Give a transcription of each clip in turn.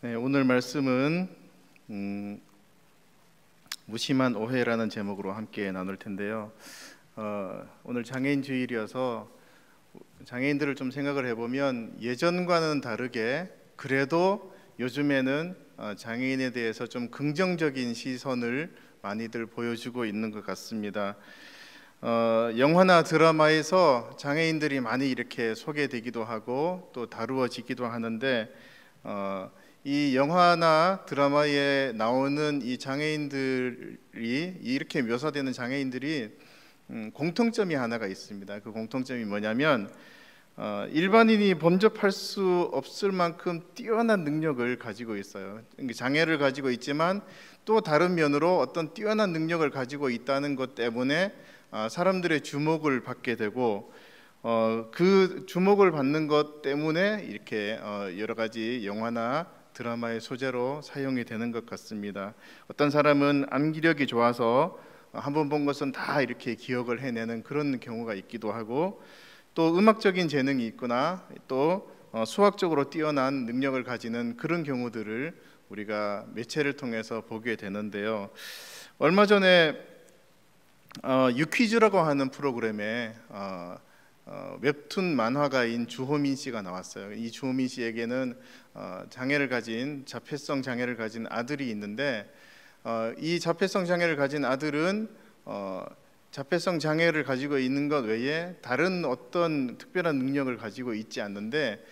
네, 오늘 말씀은 무심한 오해라는 제목으로 함께 나눌 텐데요. 오늘 장애인 주일이어서 장애인들을 좀 생각을 해보면 예전과는 다르게 그래도 요즘에는 장애인에 대해서 좀 긍정적인 시선을 많이들 보여주고 있는 것 같습니다. 영화나 드라마에서 장애인들이 많이 이렇게 소개되기도 하고 또 다루어지기도 하는데 이 영화나 드라마에 나오는 이 장애인들이 이렇게 묘사되는 장애인들이 공통점이 하나가 있습니다. 그 공통점이 뭐냐면 일반인이 범접할 수 없을 만큼 뛰어난 능력을 가지고 있어요. 장애를 가지고 있지만 또 다른 면으로 어떤 뛰어난 능력을 가지고 있다는 것 때문에 사람들의 주목을 받게 되고 그 주목을 받는 것 때문에 이렇게 여러 가지 영화나 드라마의 소재로 사용이 되는 것 같습니다. 어떤 사람은 암기력이 좋아서 한 번 본 것은 다 이렇게 기억을 해내는 그런 경우가 있기도 하고, 또 음악적인 재능이 있거나 또 수학적으로 뛰어난 능력을 가지는 그런 경우들을 우리가 매체를 통해서 보게 되는데요. 얼마 전에 유퀴즈라고 하는 프로그램에 웹툰 만화가인 주호민 씨가 나왔어요. 이 주호민 씨에게는 장애를 가진 자폐성 장애를 가진 아들이 있는데 이 자폐성 장애를 가진 아들은 자폐성 장애를 가지고 있는 것 외에 다른 어떤 특별한 능력을 가지고 있지 않는데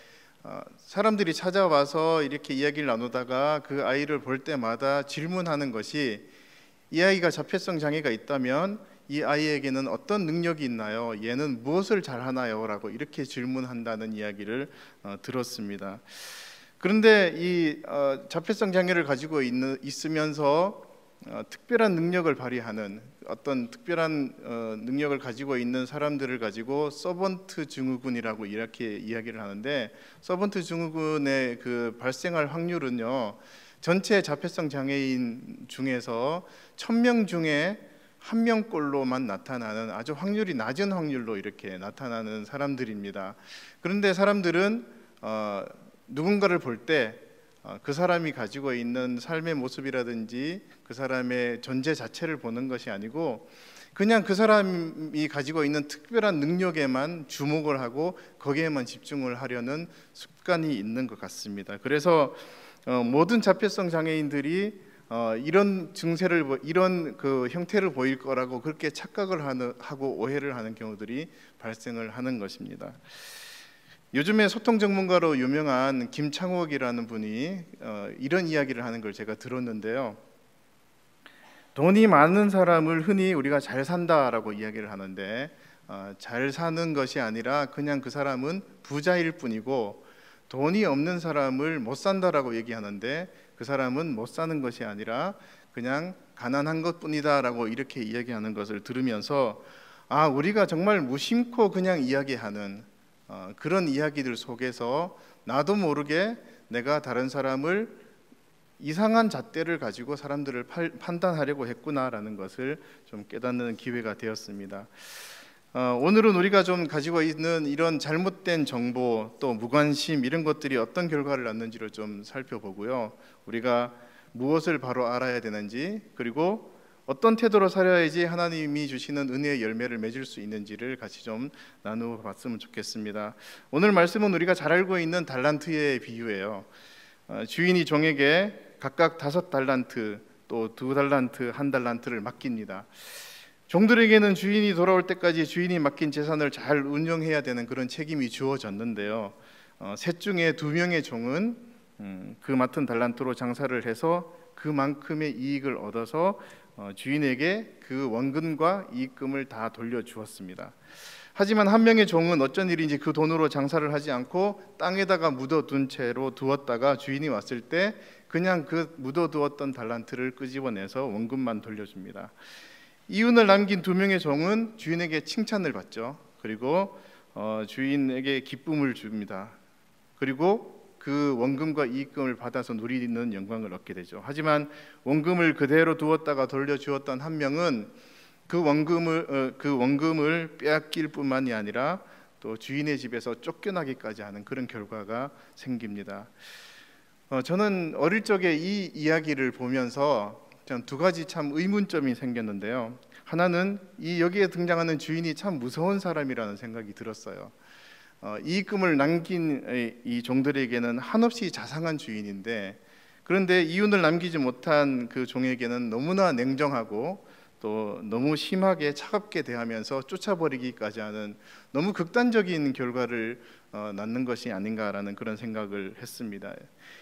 사람들이 찾아와서 이렇게 이야기를 나누다가 그 아이를 볼 때마다 질문하는 것이, 이 아이가 자폐성 장애가 있다면 이 아이에게는 어떤 능력이 있나요? 얘는 무엇을 잘하나요? 라고 이렇게 질문한다는 이야기를 들었습니다. 그런데 이 자폐성 장애를 가지고 있으면서 특별한 능력을 발휘하는 어떤 특별한 능력을 가지고 있는 사람들을 가지고 서번트 증후군이라고 이렇게 이야기를 하는데, 서번트 증후군의 그 발생할 확률은요, 전체 자폐성 장애인 중에서 1000명 중에 1명꼴로만 나타나는 아주 확률이 낮은 확률로 이렇게 나타나는 사람들입니다. 그런데 사람들은 누군가를 볼 때 그 사람이 가지고 있는 삶의 모습이라든지 그 사람의 존재 자체를 보는 것이 아니고 그냥 그 사람이 가지고 있는 특별한 능력에만 주목을 하고 거기에만 집중을 하려는 습관이 있는 것 같습니다. 그래서 모든 자폐성 장애인들이 이런 증세를 이런 그 형태를 보일 거라고 그렇게 착각을 하고 오해를 하는 경우들이 발생을 하는 것입니다. 요즘에 소통 전문가로 유명한 김창옥이라는 분이 이런 이야기를 하는 걸 제가 들었는데요. 돈이 많은 사람을 흔히 우리가 잘 산다라고 이야기를 하는데 잘 사는 것이 아니라 그냥 그 사람은 부자일 뿐이고, 돈이 없는 사람을 못 산다라고 얘기하는데 그 사람은 못 사는 것이 아니라 그냥 가난한 것뿐이다 라고 이렇게 이야기하는 것을 들으면서 우리가 정말 무심코 그냥 이야기하는 그런 이야기들 속에서 나도 모르게 내가 다른 사람을 이상한 잣대를 가지고 사람들을 판단하려고 했구나라는 것을 좀 깨닫는 기회가 되었습니다. 오늘은 우리가 좀 가지고 있는 이런 잘못된 정보 또 무관심 이런 것들이 어떤 결과를 낳는지를 좀 살펴보고요. 우리가 무엇을 바로 알아야 되는지, 그리고 어떤 태도로 살아야지 하나님이 주시는 은혜의 열매를 맺을 수 있는지를 같이 좀 나누어 봤으면 좋겠습니다. 오늘 말씀은 우리가 잘 알고 있는 달란트의 비유예요. 주인이 종에게 각각 5달란트 또 2달란트 1달란트를 맡깁니다. 종들에게는 주인이 돌아올 때까지 주인이 맡긴 재산을 잘 운영해야 되는 그런 책임이 주어졌는데요. 셋 중에 2명의 종은 그 맡은 달란트로 장사를 해서 그만큼의 이익을 얻어서 주인에게 그 원금과 이익금을 다 돌려주었습니다. 하지만 한 명의 종은 어쩐 일인지 그 돈으로 장사를 하지 않고 땅에다가 묻어둔 채로 두었다가 주인이 왔을 때 그냥 그 묻어두었던 달란트를 끄집어내서 원금만 돌려줍니다. 이윤을 남긴 2명의 종은 주인에게 칭찬을 받죠. 그리고 주인에게 기쁨을 줍니다. 그리고 그 원금과 이익금을 받아서 누리는 영광을 얻게 되죠. 하지만 원금을 그대로 두었다가 돌려주었던 한 명은 그 원금을 빼앗길 뿐만이 아니라 또 주인의 집에서 쫓겨나기까지 하는 그런 결과가 생깁니다. 저는 어릴 적에 이 이야기를 보면서 두 가지 참 의문점이 생겼는데요. 하나는 여기에 등장하는 주인이 참 무서운 사람이라는 생각이 들었어요. 이익금을 남긴 이 종들에게는 한없이 자상한 주인인데, 그런데 이윤을 남기지 못한 그 종에게는 너무나 냉정하고 또 너무 심하게 차갑게 대하면서 쫓아버리기까지 하는 너무 극단적인 결과를 낳는 것이 아닌가라는 그런 생각을 했습니다.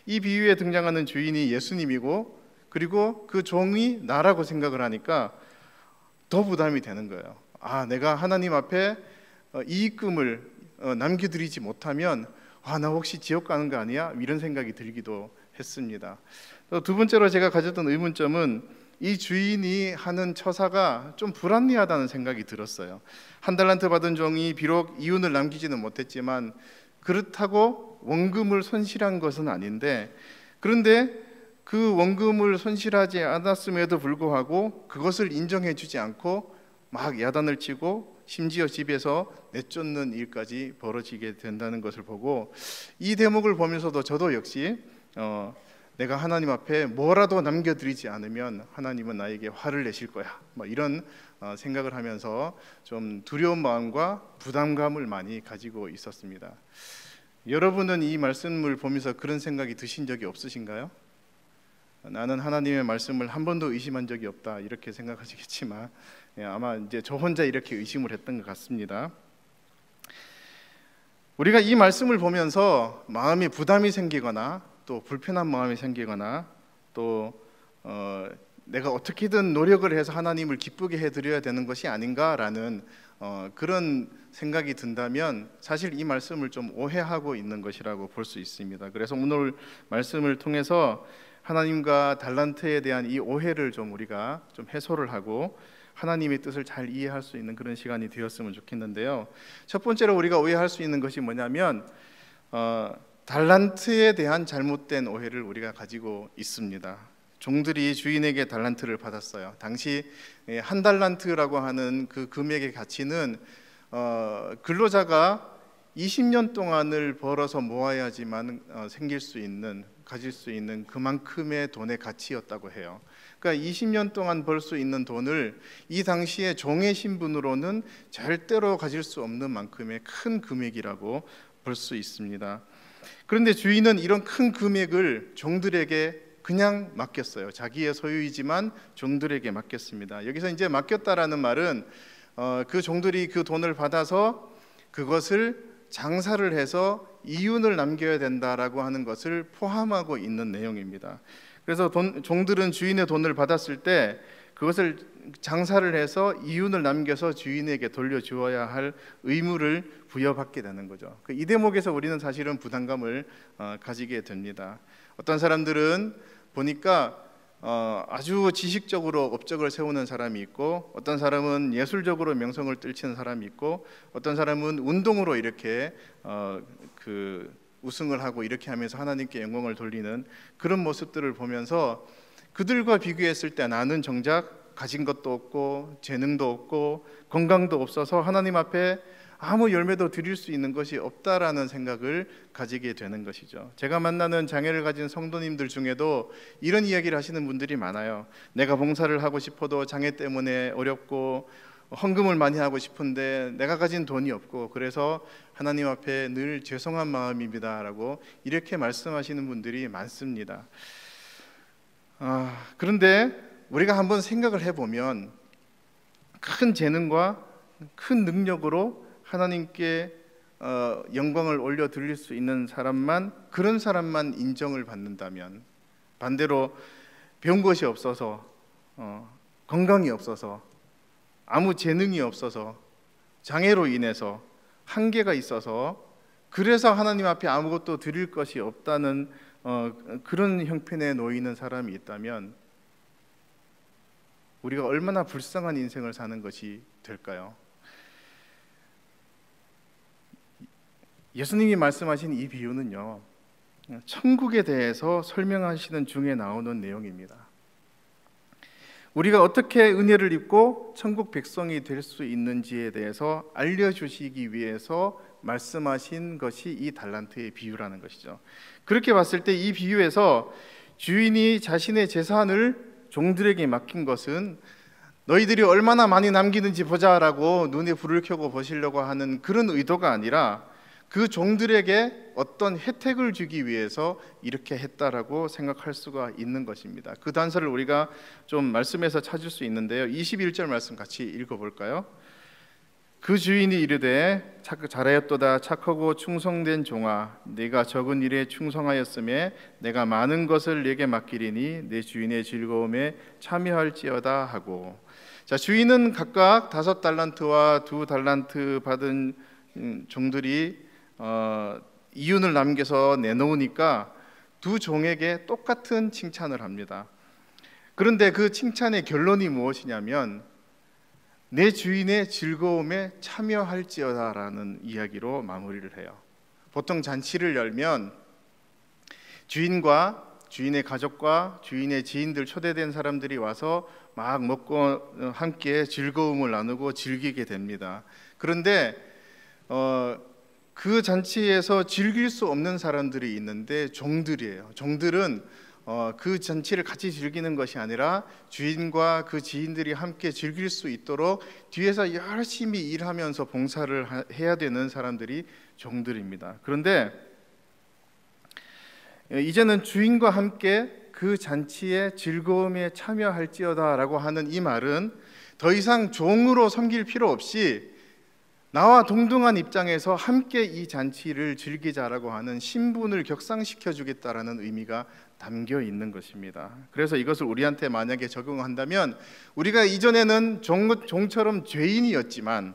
이 비유에 등장하는 주인이 예수님이고, 그리고 그 종이 나라고 생각을 하니까 더 부담이 되는 거예요. 내가 하나님 앞에 이익금을 남겨드리지 못하면 나 혹시 지옥 가는 거 아니야? 이런 생각이 들기도 했습니다. 두 번째로 제가 가졌던 의문점은 이 주인이 하는 처사가 좀 불합리하다는 생각이 들었어요. 한 달란트 받은 종이 비록 이윤을 남기지는 못했지만 그렇다고 원금을 손실한 것은 아닌데, 그런데 그 원금을 손실하지 않았음에도 불구하고 그것을 인정해 주지 않고 막 야단을 치고 심지어 집에서 내쫓는 일까지 벌어지게 된다는 것을 보고, 이 대목을 보면서도 저도 역시 내가 하나님 앞에 뭐라도 남겨드리지 않으면 하나님은 나에게 화를 내실 거야, 이런 생각을 하면서 좀 두려운 마음과 부담감을 많이 가지고 있었습니다. 여러분은 이 말씀을 보면서 그런 생각이 드신 적이 없으신가요? 나는 하나님의 말씀을 한 번도 의심한 적이 없다, 이렇게 생각하시겠지만 아마 이제 저 혼자 이렇게 의심을 했던 것 같습니다. 우리가 이 말씀을 보면서 마음에 부담이 생기거나 또 불편한 마음이 생기거나 또 내가 어떻게든 노력을 해서 하나님을 기쁘게 해드려야 되는 것이 아닌가라는 그런 생각이 든다면 사실 이 말씀을 좀 오해하고 있는 것이라고 볼 수 있습니다. 그래서 오늘 말씀을 통해서 하나님과 달란트에 대한 이 오해를 좀 우리가 좀 해소를 하고 하나님의 뜻을 잘 이해할 수 있는 그런 시간이 되었으면 좋겠는데요. 첫 번째로 우리가 오해할 수 있는 것이 뭐냐면 달란트에 대한 잘못된 오해를 우리가 가지고 있습니다. 종들이 주인에게 달란트를 받았어요. 당시 한 달란트라고 하는 그 금액의 가치는 근로자가 20년 동안을 벌어서 모아야지만 가질 수 있는 그만큼의 돈의 가치였다고 해요. 그러니까 20년 동안 벌 수 있는 돈을 이 당시에 종의 신분으로는 절대로 가질 수 없는 만큼의 큰 금액이라고 볼 수 있습니다. 그런데 주인은 이런 큰 금액을 종들에게 그냥 맡겼어요. 자기의 소유이지만 종들에게 맡겼습니다. 여기서 이제 맡겼다라는 말은 그 종들이 그 돈을 받아서 그것을 장사를 해서 이윤을 남겨야 된다라고 하는 것을 포함하고 있는 내용입니다. 그래서 종들은 주인의 돈을 받았을 때 그것을 장사를 해서 이윤을 남겨서 주인에게 돌려주어야 할 의무를 부여받게 되는 거죠. 이 대목에서 우리는 사실은 부담감을 가지게 됩니다. 어떤 사람들은 보니까 아주 지식적으로 업적을 세우는 사람이 있고, 어떤 사람은 예술적으로 명성을 떨치는 사람이 있고, 어떤 사람은 운동으로 이렇게 우승을 하고 이렇게 하면서 하나님께 영광을 돌리는 그런 모습들을 보면서 그들과 비교했을 때 나는 정작 가진 것도 없고 재능도 없고 건강도 없어서 하나님 앞에 아무 열매도 드릴 수 있는 것이 없다라는 생각을 가지게 되는 것이죠. 제가 만나는 장애를 가진 성도님들 중에도 이런 이야기를 하시는 분들이 많아요. 내가 봉사를 하고 싶어도 장애 때문에 어렵고 헌금을 많이 하고 싶은데 내가 가진 돈이 없고 그래서 하나님 앞에 늘 죄송한 마음입니다 라고 이렇게 말씀하시는 분들이 많습니다. 그런데 우리가 한번 생각을 해보면 큰 재능과 큰 능력으로 하나님께 영광을 올려 드릴 수 있는 그런 사람만 인정을 받는다면, 반대로 배운 것이 없어서 건강이 없어서 아무 재능이 없어서 장애로 인해서 한계가 있어서 그래서 하나님 앞에 아무것도 드릴 것이 없다는 그런 형편에 놓이는 사람이 있다면 우리가 얼마나 불쌍한 인생을 사는 것이 될까요? 예수님이 말씀하신 이 비유는요, 천국에 대해서 설명하시는 중에 나오는 내용입니다. 우리가 어떻게 은혜를 입고 천국 백성이 될 수 있는지에 대해서 알려주시기 위해서 말씀하신 것이 이 달란트의 비유라는 것이죠. 그렇게 봤을 때 이 비유에서 주인이 자신의 재산을 종들에게 맡긴 것은 너희들이 얼마나 많이 남기는지 보자라고 눈에 불을 켜고 보시려고 하는 그런 의도가 아니라 그 종들에게 어떤 혜택을 주기 위해서 이렇게 했다라고 생각할 수가 있는 것입니다. 그 단서를 우리가 좀 말씀에서 찾을 수 있는데요. 21절 말씀 같이 읽어볼까요? 그 주인이 이르되 잘하였도다 착하고 충성된 종아, 네가 적은 일에 충성하였음에 내가 많은 것을 네게 맡기리니 내 주인의 즐거움에 참여할지어다 하고. 자, 주인은 각각 5달란트와 2달란트 받은 종들이 이윤을 남겨서 내놓으니까 두 종에게 똑같은 칭찬을 합니다. 그런데 그 칭찬의 결론이 무엇이냐면 내 주인의 즐거움에 참여할지어다라는 이야기로 마무리를 해요. 보통 잔치를 열면 주인과 주인의 가족과 주인의 지인들 초대된 사람들이 와서 막 먹고 함께 즐거움을 나누고 즐기게 됩니다. 그런데 그 잔치에서 즐길 수 없는 사람들이 있는데 종들이에요. 종들은 그 잔치를 같이 즐기는 것이 아니라 주인과 그 지인들이 함께 즐길 수 있도록 뒤에서 열심히 일하면서 봉사를 해야 되는 사람들이 종들입니다. 그런데 이제는 주인과 함께 그 잔치의 즐거움에 참여할지어다라고 하는 이 말은 더 이상 종으로 섬길 필요 없이 나와 동등한 입장에서 함께 이 잔치를 즐기자라고 하는 신분을 격상시켜 주겠다라는 의미가 담겨 있는 것입니다. 그래서 이것을 우리한테 만약에 적용한다면 우리가 이전에는 종처럼 죄인이었지만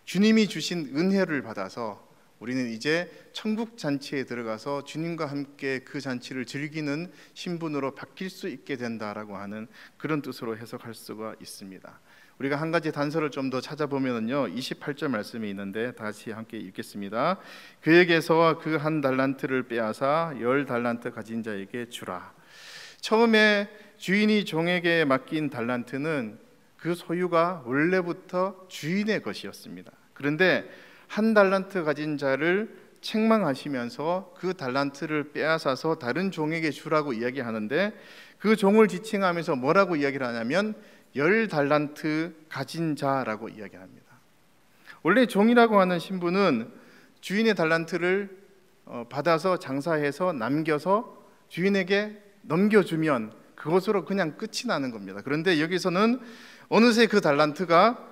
주님이 주신 은혜를 받아서 우리는 이제 천국 잔치에 들어가서 주님과 함께 그 잔치를 즐기는 신분으로 바뀔 수 있게 된다라고 하는 그런 뜻으로 해석할 수가 있습니다. 우리가 한 가지 단서를 좀 더 찾아보면요, 28절 말씀이 있는데 다시 함께 읽겠습니다. 그에게서 그 1달란트를 빼앗아 10달란트 가진 자에게 주라. 처음에 주인이 종에게 맡긴 달란트는 그 소유가 원래부터 주인의 것이었습니다. 그런데 1달란트 가진 자를 책망하시면서 그 달란트를 빼앗아서 다른 종에게 주라고 이야기하는데 그 종을 지칭하면서 뭐라고 이야기를 하냐면 10달란트 가진 자라고 이야기합니다. 원래 종이라고 하는 신분은 주인의 달란트를 받아서 장사해서 남겨서 주인에게 넘겨주면 그것으로 그냥 끝이 나는 겁니다. 그런데 여기서는 어느새 그 달란트가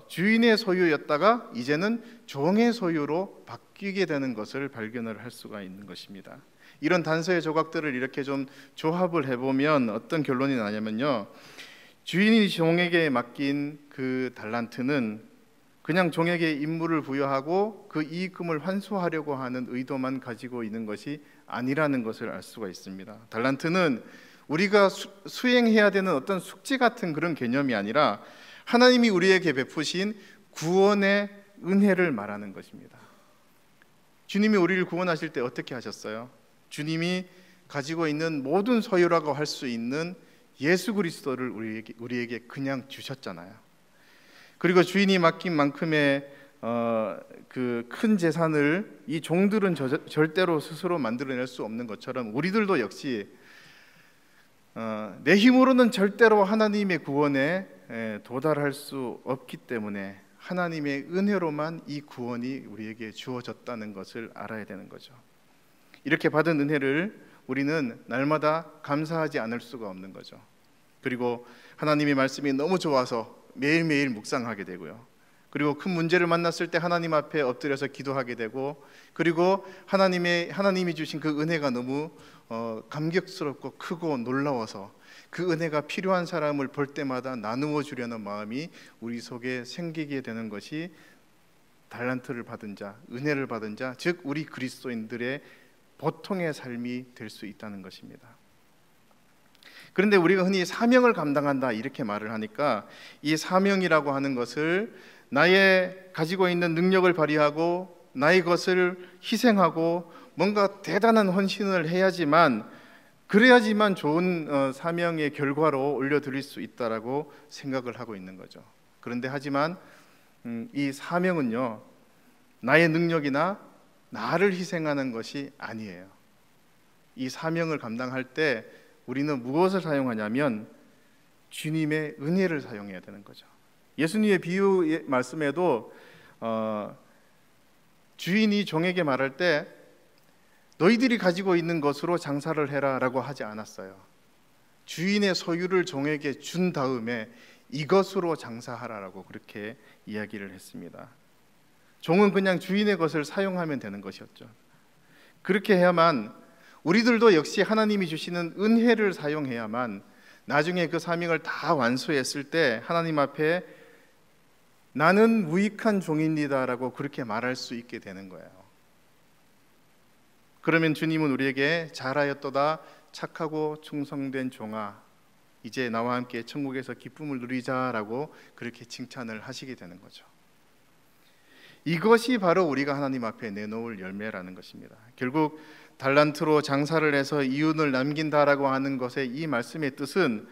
주인의 소유였다가 이제는 종의 소유로 바뀌게 되는 것을 발견을 할 수가 있는 것입니다. 이런 단서의 조각들을 이렇게 좀 조합을 해보면 어떤 결론이 나냐면요, 주인이 종에게 맡긴 그 달란트는 그냥 종에게 임무를 부여하고 그 이익금을 환수하려고 하는 의도만 가지고 있는 것이 아니라는 것을 알 수가 있습니다. 달란트는 우리가 수행해야 되는 어떤 숙제 같은 그런 개념이 아니라 하나님이 우리에게 베푸신 구원의 은혜를 말하는 것입니다. 주님이 우리를 구원하실 때 어떻게 하셨어요? 주님이 가지고 있는 모든 소유라고 할 수 있는 예수 그리스도를 우리에게 그냥 주셨잖아요. 그리고 주인이 맡긴 만큼의 그 큰 재산을 이 종들은 절대로 스스로 만들어낼 수 없는 것처럼 우리들도 역시 내 힘으로는 절대로 하나님의 구원에 도달할 수 없기 때문에 하나님의 은혜로만 이 구원이 우리에게 주어졌다는 것을 알아야 되는 거죠. 이렇게 받은 은혜를 우리는 날마다 감사하지 않을 수가 없는 거죠. 그리고 하나님의 말씀이 너무 좋아서 매일매일 묵상하게 되고요. 그리고 큰 문제를 만났을 때 하나님 앞에 엎드려서 기도하게 되고, 그리고 하나님이 주신 그 은혜가 너무 감격스럽고 크고 놀라워서 그 은혜가 필요한 사람을 볼 때마다 나누어 주려는 마음이 우리 속에 생기게 되는 것이 달란트를 받은 자, 은혜를 받은 자, 즉 우리 그리스도인들의 보통의 삶이 될 수 있다는 것입니다. 그런데 우리가 흔히 사명을 감당한다 이렇게 말을 하니까 이 사명이라고 하는 것을 나의 가지고 있는 능력을 발휘하고 나의 것을 희생하고 뭔가 대단한 헌신을 그래야지만 좋은 사명의 결과로 올려드릴 수 있다라고 생각을 하고 있는 거죠. 그런데 하지만 이 사명은요, 나의 능력이나 나를 희생하는 것이 아니에요. 이 사명을 감당할 때 우리는 무엇을 사용하냐면 주님의 은혜를 사용해야 되는 거죠. 예수님의 비유 말씀에도 주인이 종에게 말할 때 너희들이 가지고 있는 것으로 장사를 해라 라고 하지 않았어요. 주인의 소유를 종에게 준 다음에 이것으로 장사하라라고 그렇게 이야기를 했습니다. 종은 그냥 주인의 것을 사용하면 되는 것이었죠. 그렇게 해야만, 우리들도 역시 하나님이 주시는 은혜를 사용해야만 나중에 그 사명을 다 완수했을 때 하나님 앞에 나는 무익한 종입니다라고 그렇게 말할 수 있게 되는 거예요. 그러면 주님은 우리에게 잘하였도다 착하고 충성된 종아, 이제 나와 함께 천국에서 기쁨을 누리자라고 그렇게 칭찬을 하시게 되는 거죠. 이것이 바로 우리가 하나님 앞에 내놓을 열매라는 것입니다. 결국 달란트로 장사를 해서 이윤을 남긴다라고 하는 것의 이 말씀의 뜻은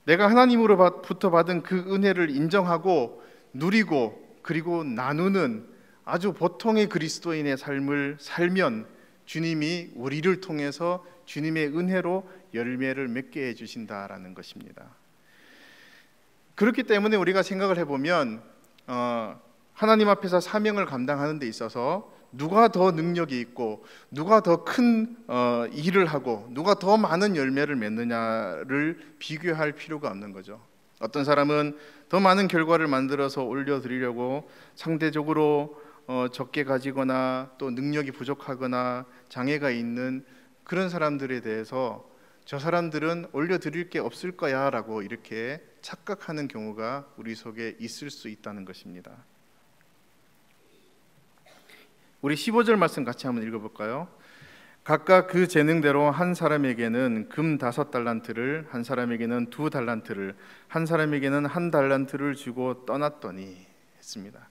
내가 하나님으로부터 받은 그 은혜를 인정하고 누리고 그리고 나누는 아주 보통의 그리스도인의 삶을 살면 주님이 우리를 통해서 주님의 은혜로 열매를 맺게 해주신다라는 것입니다. 그렇기 때문에 우리가 생각을 해보면 하나님 앞에서 사명을 감당하는 데 있어서 누가 더 능력이 있고 누가 더 큰 일을 하고 누가 더 많은 열매를 맺느냐를 비교할 필요가 없는 거죠. 어떤 사람은 더 많은 결과를 만들어서 올려드리려고 상대적으로 적게 가지거나 또 능력이 부족하거나 장애가 있는 그런 사람들에 대해서 저 사람들은 올려드릴 게 없을 거야 라고 이렇게 착각하는 경우가 우리 속에 있을 수 있다는 것입니다. 우리 15절 말씀 같이 한번 읽어볼까요? 각각 그 재능대로 한 사람에게는 금 5달란트를, 한 사람에게는 2달란트를, 한 사람에게는 1달란트를 주고 떠났더니 했습니다.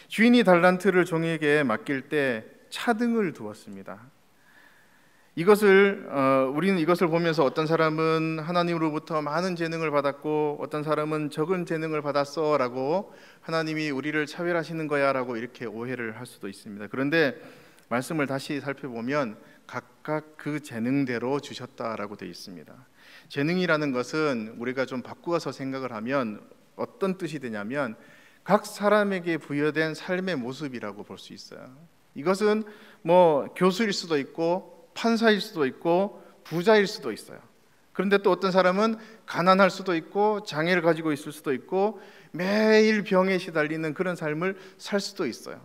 주인이 달란트를 종에게 맡길 때 차등을 두었습니다. 우리는 이것을 보면서 어떤 사람은 하나님으로부터 많은 재능을 받았고 어떤 사람은 적은 재능을 받았어라고 하나님이 우리를 차별하시는 거야라고 이렇게 오해를 할 수도 있습니다. 그런데 말씀을 다시 살펴보면 각각 그 재능대로 주셨다라고 되어 있습니다. 재능이라는 것은 우리가 좀 바꾸어서 생각을 하면 어떤 뜻이 되냐면 각 사람에게 부여된 삶의 모습이라고 볼 수 있어요. 이것은 교수일 수도 있고 판사일 수도 있고 부자일 수도 있어요. 그런데 또 어떤 사람은 가난할 수도 있고 장애를 가지고 있을 수도 있고 매일 병에 시달리는 그런 삶을 살 수도 있어요.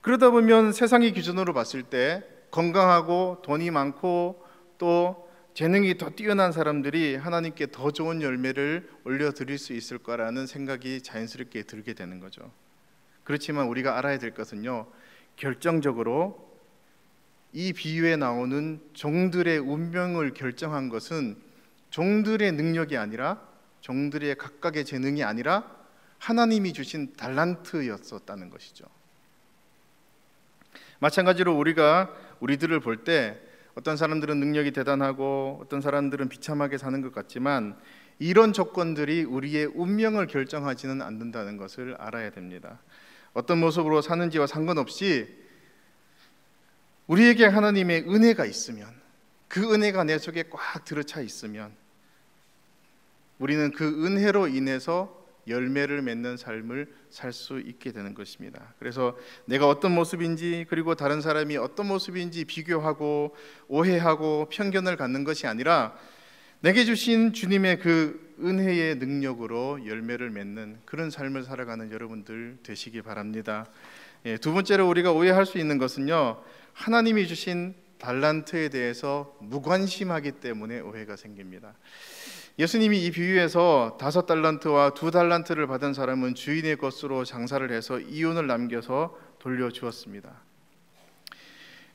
그러다 보면 세상의 기준으로 봤을 때 건강하고 돈이 많고 또 재능이 더 뛰어난 사람들이 하나님께 더 좋은 열매를 올려드릴 수 있을 거라는 생각이 자연스럽게 들게 되는 거죠. 그렇지만 우리가 알아야 될 것은요, 결정적으로 이 비유에 나오는 종들의 운명을 결정한 것은 종들의 능력이 아니라 종들의 각각의 재능이 아니라 하나님이 주신 달란트였었다는 것이죠. 마찬가지로 우리들을 볼 때 어떤 사람들은 능력이 대단하고 어떤 사람들은 비참하게 사는 것 같지만 이런 조건들이 우리의 운명을 결정하지는 않는다는 것을 알아야 됩니다. 어떤 모습으로 사는지와 상관없이 우리에게 하나님의 은혜가 있으면, 그 은혜가 내 속에 꽉 들어차 있으면 우리는 그 은혜로 인해서 열매를 맺는 삶을 살 수 있게 되는 것입니다. 그래서 내가 어떤 모습인지 그리고 다른 사람이 어떤 모습인지 비교하고 오해하고 편견을 갖는 것이 아니라 내게 주신 주님의 그 은혜의 능력으로 열매를 맺는 그런 삶을 살아가는 여러분들 되시기 바랍니다. 두 번째로 우리가 오해할 수 있는 것은요, 하나님이 주신 달란트에 대해서 무관심하기 때문에 오해가 생깁니다. 예수님이 이 비유에서 5달란트와 2달란트를 받은 사람은 주인의 것으로 장사를 해서 이윤을 남겨서 돌려주었습니다.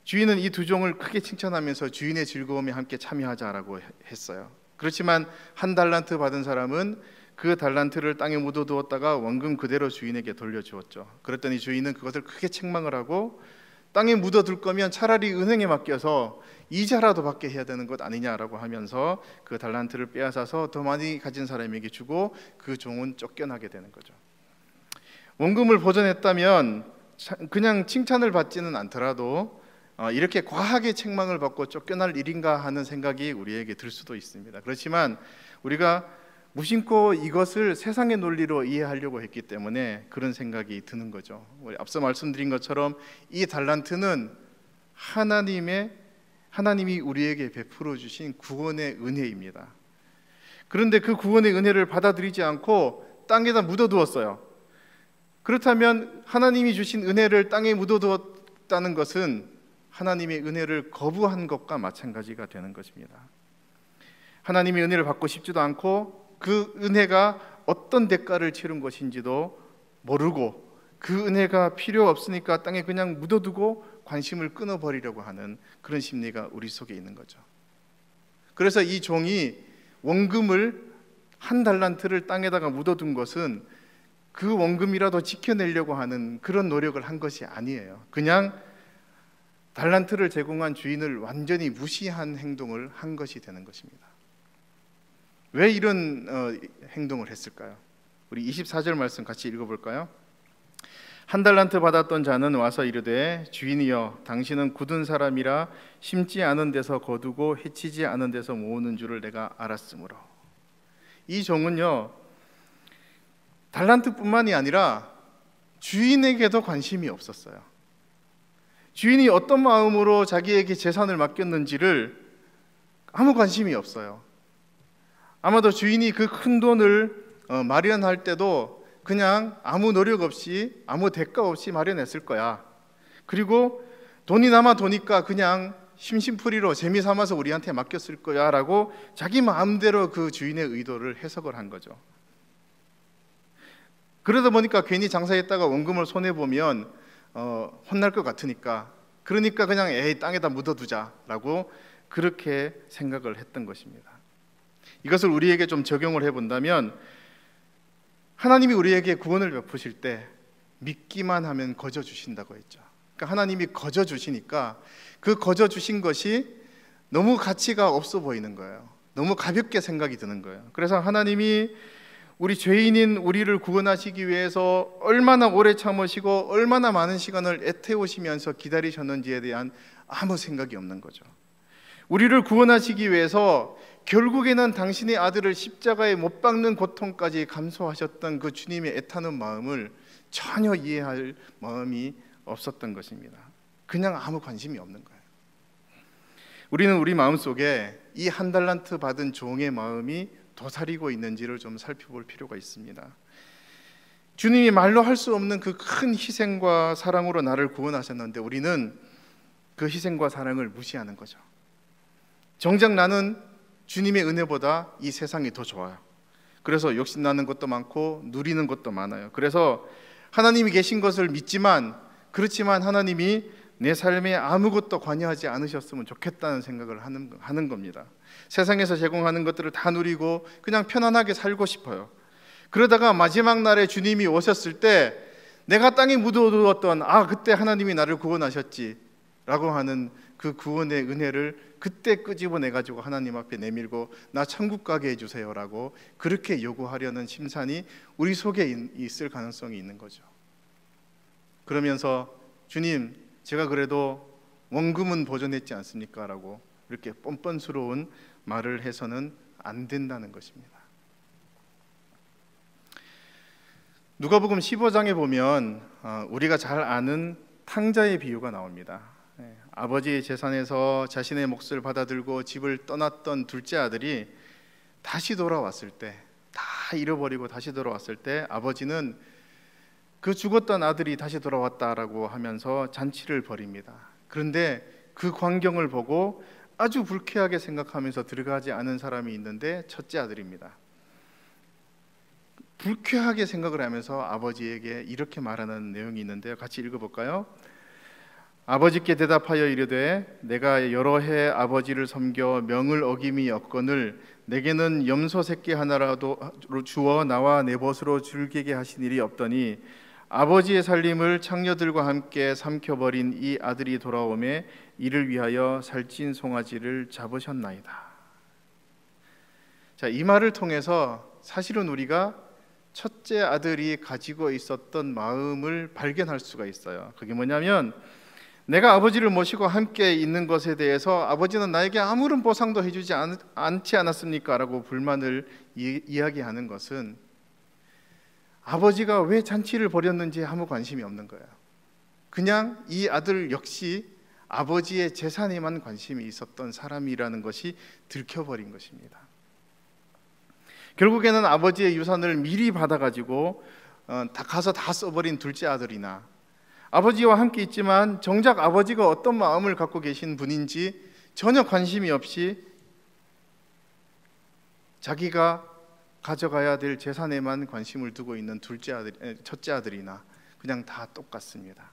주인은 이 두 종을 크게 칭찬하면서 주인의 즐거움에 함께 참여하자라고 했어요. 그렇지만 1달란트 받은 사람은 그 달란트를 땅에 묻어두었다가 원금 그대로 주인에게 돌려주었죠. 그랬더니 주인은 그것을 크게 책망을 하고 땅에 묻어둘 거면 차라리 은행에 맡겨서 이자라도 받게 해야 되는 것 아니냐라고 하면서 그 달란트를 빼앗아서 더 많이 가진 사람에게 주고 그 종은 쫓겨나게 되는 거죠. 원금을 보존했다면 그냥 칭찬을 받지는 않더라도 이렇게 과하게 책망을 받고 쫓겨날 일인가 하는 생각이 우리에게 들 수도 있습니다. 그렇지만 우리가 무심코 이것을 세상의 논리로 이해하려고 했기 때문에 그런 생각이 드는 거죠. 우리 앞서 말씀드린 것처럼 이 달란트는 하나님이 우리에게 베풀어 주신 구원의 은혜입니다. 그런데 그 구원의 은혜를 받아들이지 않고 땅에다 묻어두었어요. 그렇다면 하나님이 주신 은혜를 땅에 묻어두었다는 것은 하나님의 은혜를 거부한 것과 마찬가지가 되는 것입니다. 하나님의 은혜를 받고 싶지도 않고 그 은혜가 어떤 대가를 치른 것인지도 모르고 그 은혜가 필요 없으니까 땅에 그냥 묻어두고 관심을 끊어버리려고 하는 그런 심리가 우리 속에 있는 거죠. 그래서 이 종이 원금을 한 달란트를 땅에다가 묻어둔 것은 그 원금이라도 지켜내려고 하는 그런 노력을 한 것이 아니에요. 그냥 달란트를 제공한 주인을 완전히 무시한 행동을 한 것이 되는 것입니다. 왜 이런 행동을 했을까요? 우리 24절 말씀 같이 읽어볼까요? 한 달란트 받았던 자는 와서 이르되 주인이여 당신은 굳은 사람이라 심지 않은 데서 거두고 해치지 않은 데서 모으는 줄을 내가 알았으므로. 이 종은요 달란트뿐만이 아니라 주인에게도 관심이 없었어요. 주인이 어떤 마음으로 자기에게 재산을 맡겼는지를 아무 관심이 없어요. 아마도 주인이 그 큰 돈을 마련할 때도 그냥 아무 노력 없이 아무 대가 없이 마련했을 거야. 그리고 돈이 남아 도니까 그냥 심심풀이로 재미삼아서 우리한테 맡겼을 거야 라고 자기 마음대로 그 주인의 의도를 해석을 한 거죠. 그러다 보니까 괜히 장사했다가 원금을 손해보면 혼날 것 같으니까 그러니까 그냥 에이 땅에다 묻어두자라고 그렇게 생각을 했던 것입니다. 이것을 우리에게 좀 적용을 해본다면 하나님이 우리에게 구원을 베푸실 때 믿기만 하면 거저 주신다고 했죠. 그러니까 하나님이 거저 주시니까 그 거저 주신 것이 너무 가치가 없어 보이는 거예요. 너무 가볍게 생각이 드는 거예요. 그래서 하나님이 우리 죄인인 우리를 구원하시기 위해서 얼마나 오래 참으시고 얼마나 많은 시간을 애태우시면서 기다리셨는지에 대한 아무 생각이 없는 거죠. 우리를 구원하시기 위해서 결국에는 당신의 아들을 십자가에 못 박는 고통까지 감수하셨던 그 주님의 애타는 마음을 전혀 이해할 마음이 없었던 것입니다. 그냥 아무 관심이 없는 거예요. 우리는 우리 마음속에 이 한 달란트 받은 종의 마음이 도사리고 있는지를 좀 살펴볼 필요가 있습니다. 주님이 말로 할 수 없는 그 큰 희생과 사랑으로 나를 구원하셨는데 우리는 그 희생과 사랑을 무시하는 거죠. 정작 나는 주님의 은혜보다 이 세상이 더 좋아요. 그래서 욕심나는 것도 많고 누리는 것도 많아요. 그래서 하나님이 계신 것을 믿지만 그렇지만 하나님이 내 삶에 아무것도 관여하지 않으셨으면 좋겠다는 생각을 하는 겁니다. 세상에서 제공하는 것들을 다 누리고 그냥 편안하게 살고 싶어요. 그러다가 마지막 날에 주님이 오셨을 때 내가 땅에 묻어두었던 그때 하나님이 나를 구원하셨지 라고 하는 그 구원의 은혜를 그때 끄집어내가지고 하나님 앞에 내밀고 나 천국 가게 해주세요 라고 그렇게 요구하려는 심산이 우리 속에 있을 가능성이 있는 거죠. 그러면서 주님 제가 그래도 원금은 보존했지 않습니까? 라고 이렇게 뻔뻔스러운 말을 해서는 안 된다는 것입니다. 누가복음 15장에 보면 우리가 잘 아는 탕자의 비유가 나옵니다. 아버지의 재산에서 자신의 몫을 받아들고 집을 떠났던 둘째 아들이 다시 돌아왔을 때, 다 잃어버리고 다시 돌아왔을 때 아버지는 그 죽었던 아들이 다시 돌아왔다라고 하면서 잔치를 벌입니다. 그런데 그 광경을 보고 아주 불쾌하게 생각하면서 들어가지 않은 사람이 있는데 첫째 아들입니다. 불쾌하게 생각을 하면서 아버지에게 이렇게 말하는 내용이 있는데요. 같이 읽어볼까요? 아버지께 대답하여 이르되 내가 여러 해 아버지를 섬겨 명을 어김이 없거늘 내게는 염소 새끼 하나라도 주어 나와 내 벗으로 즐기게 하신 일이 없더니 아버지의 살림을 창녀들과 함께 삼켜버린 이 아들이 돌아오매 이를 위하여 살찐 송아지를 잡으셨나이다. 자, 이 말을 통해서 사실은 우리가 첫째 아들이 가지고 있었던 마음을 발견할 수가 있어요. 그게 뭐냐면, 내가 아버지를 모시고 함께 있는 것에 대해서 아버지는 나에게 아무런 보상도 해주지 않지 않았습니까? 라고 불만을 이야기하는 것은 아버지가 왜 잔치를 벌였는지 아무 관심이 없는 거예요. 그냥 이 아들 역시 아버지의 재산에만 관심이 있었던 사람이라는 것이 들켜버린 것입니다. 결국에는 아버지의 유산을 미리 받아가지고 가서 다 써버린 둘째 아들이나, 아버지와 함께 있지만 정작 아버지가 어떤 마음을 갖고 계신 분인지 전혀 관심이 없이 자기가 가져가야 될 재산에만 관심을 두고 있는 첫째 아들이나 그냥 다 똑같습니다.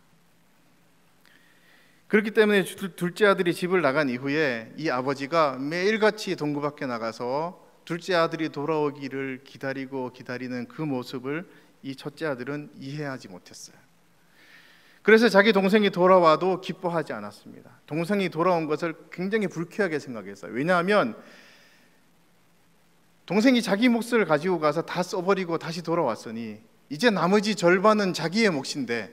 그렇기 때문에 둘째 아들이 집을 나간 이후에 이 아버지가 매일같이 동구 밖에 나가서 둘째 아들이 돌아오기를 기다리는 그 모습을 이 첫째 아들은 이해하지 못했어요. 그래서 자기 동생이 돌아와도 기뻐하지 않았습니다. 동생이 돌아온 것을 굉장히 불쾌하게 생각했어요. 왜냐하면 동생이 자기 몫을 가지고 가서 다 써버리고 다시 돌아왔으니 이제 나머지 절반은 자기의 몫인데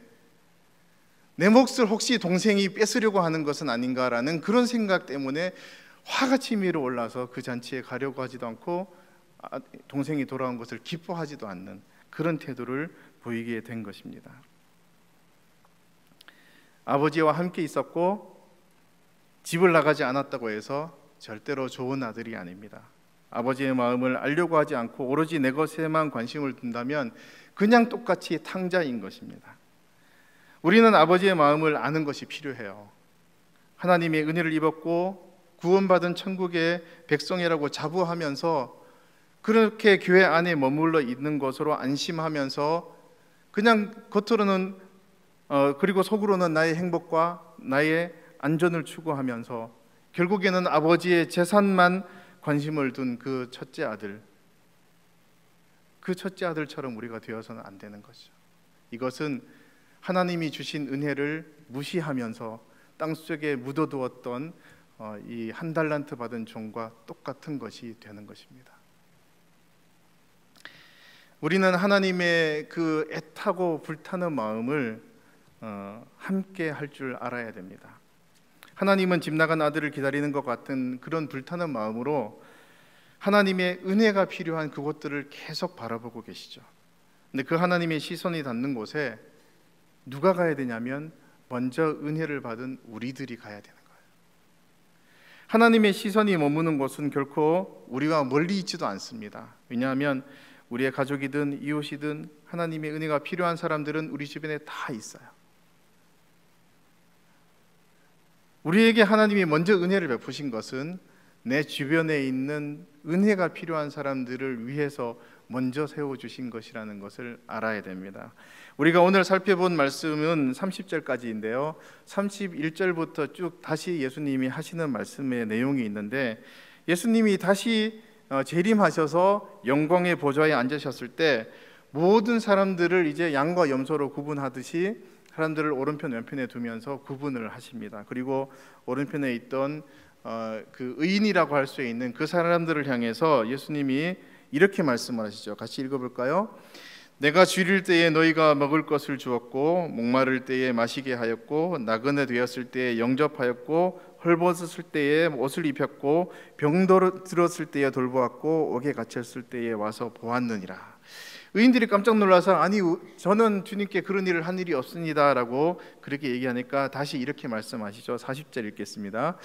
내 몫을 혹시 동생이 뺏으려고 하는 것은 아닌가라는 그런 생각 때문에 화가 치밀어 올라서 그 잔치에 가려고 하지도 않고 동생이 돌아온 것을 기뻐하지도 않는 그런 태도를 보이게 된 것입니다. 아버지와 함께 있었고 집을 나가지 않았다고 해서 절대로 좋은 아들이 아닙니다. 아버지의 마음을 알려고 하지 않고 오로지 내 것에만 관심을 둔다면 그냥 똑같이 탕자인 것입니다. 우리는 아버지의 마음을 아는 것이 필요해요. 하나님의 은혜를 입었고 구원받은 천국의 백성이라고 자부하면서 그렇게 교회 안에 머물러 있는 것으로 안심하면서 그냥 겉으로는 그리고 속으로는 나의 행복과 나의 안전을 추구하면서 결국에는 아버지의 재산만 관심을 둔 그 첫째 아들처럼 우리가 되어서는 안 되는 것이죠. 이것은 하나님이 주신 은혜를 무시하면서 땅속에 묻어두었던 이 한 달란트 받은 종과 똑같은 것이 되는 것입니다. 우리는 하나님의 그 애타고 불타는 마음을 함께 할 줄 알아야 됩니다. 하나님은 집 나간 아들을 기다리는 것 같은 그런 불타는 마음으로 하나님의 은혜가 필요한 그곳들을 계속 바라보고 계시죠. 근데 그 하나님의 시선이 닿는 곳에 누가 가야 되냐면 먼저 은혜를 받은 우리들이 가야 되는 거예요. 하나님의 시선이 머무는 곳은 결코 우리와 멀리 있지도 않습니다. 왜냐하면 우리의 가족이든 이웃이든 하나님의 은혜가 필요한 사람들은 우리 주변에 다 있어요. 우리에게 하나님이 먼저 은혜를 베푸신 것은 내 주변에 있는 은혜가 필요한 사람들을 위해서 먼저 세워주신 것이라는 것을 알아야 됩니다. 우리가 오늘 살펴본 말씀은 30절까지인데요 31절부터 쭉 다시 예수님이 하시는 말씀의 내용이 있는데, 예수님이 다시 재림하셔서 영광의 보좌에 앉으셨을 때 모든 사람들을 이제 양과 염소로 구분하듯이 사람들을 오른편 왼편에 두면서 구분을 하십니다. 그리고 오른편에 있던 그 의인이라고 할 수 있는 그 사람들을 향해서 예수님이 이렇게 말씀을 하시죠. 같이 읽어볼까요? 내가 줄일 때에 너희가 먹을 것을 주었고 목마를 때에 마시게 하였고 나그네 되었을 때에 영접하였고 헐벗었을 때에 옷을 입혔고 병들었을 때에 돌보았고 옥에 갇혔을 때에 와서 보았느니라. 의인들이 깜짝 놀라서 아니 저는 주님께 그런 일을 한 일이 없습니다 라고 그렇게 얘기하니까 다시 이렇게 말씀하시죠. 40절 읽겠습니다.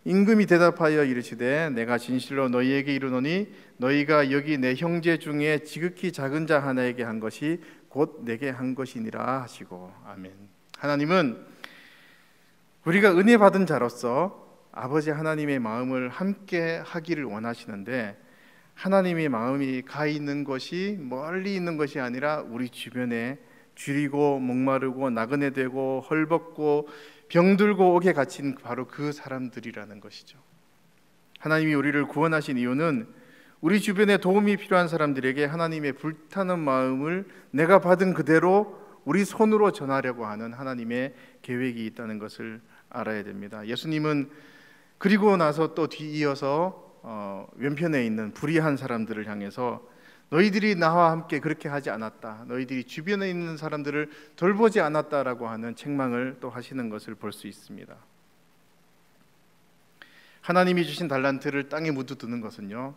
임금이 대답하여 이르시되 내가 진실로 너희에게 이르노니 너희가 여기 내 형제 중에 지극히 작은 자 하나에게 한 것이 곧 내게 한 것이니라 하시고. 아멘. 하나님은 우리가 은혜 받은 자로서 아버지 하나님의 마음을 함께 하기를 원하시는데, 하나님의 마음이 가 있는 것이 멀리 있는 것이 아니라 우리 주변에 줄이고 목마르고 나그네 되고 헐벗고 병들고 옥에 갇힌 바로 그 사람들이라는 것이죠. 하나님이 우리를 구원하신 이유는 우리 주변에 도움이 필요한 사람들에게 하나님의 불타는 마음을 내가 받은 그대로 우리 손으로 전하려고 하는 하나님의 계획이 있다는 것을 알아야 됩니다. 예수님은 그리고 나서 또 뒤이어서 왼편에 있는 불의한 사람들을 향해서 너희들이 나와 함께 그렇게 하지 않았다, 너희들이 주변에 있는 사람들을 돌보지 않았다라고 하는 책망을 또 하시는 것을 볼 수 있습니다. 하나님이 주신 달란트를 땅에 묻어두는 것은요,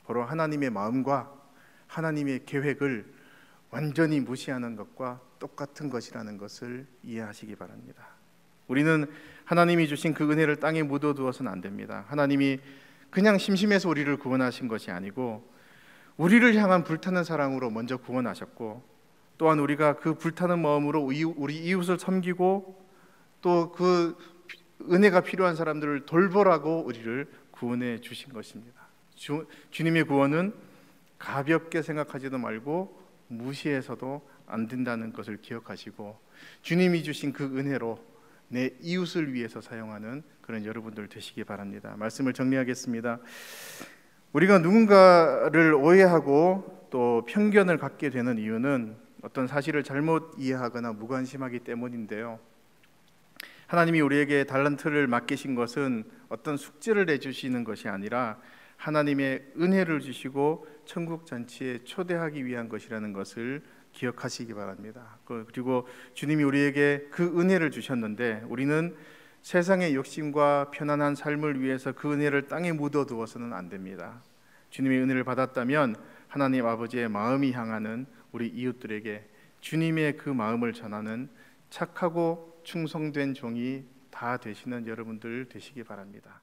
바로 하나님의 마음과 하나님의 계획을 완전히 무시하는 것과 똑같은 것이라는 것을 이해하시기 바랍니다. 우리는 하나님이 주신 그 은혜를 땅에 묻어두어서는 안 됩니다. 하나님이 그냥 심심해서 우리를 구원하신 것이 아니고 우리를 향한 불타는 사랑으로 먼저 구원하셨고, 또한 우리가 그 불타는 마음으로 우리 이웃을 섬기고 또 그 은혜가 필요한 사람들을 돌보라고 우리를 구원해 주신 것입니다. 주님의 구원은 가볍게 생각하지도 말고 무시해서도 안 된다는 것을 기억하시고, 주님이 주신 그 은혜로 내 이웃을 위해서 사용하는 그런 여러분들 되시기 바랍니다. 말씀을 정리하겠습니다. 우리가 누군가를 오해하고 또 편견을 갖게 되는 이유는 어떤 사실을 잘못 이해하거나 무관심하기 때문인데요, 하나님이 우리에게 달란트를 맡기신 것은 어떤 숙제를 내주시는 것이 아니라 하나님의 은혜를 주시고 천국 잔치에 초대하기 위한 것이라는 것을 기억하시기 바랍니다. 그리고 주님이 우리에게 그 은혜를 주셨는데 우리는 세상의 욕심과 편안한 삶을 위해서 그 은혜를 땅에 묻어두어서는 안 됩니다. 주님의 은혜를 받았다면 하나님 아버지의 마음이 향하는 우리 이웃들에게 주님의 그 마음을 전하는 착하고 충성된 종이 다 되시는 여러분들 되시기 바랍니다.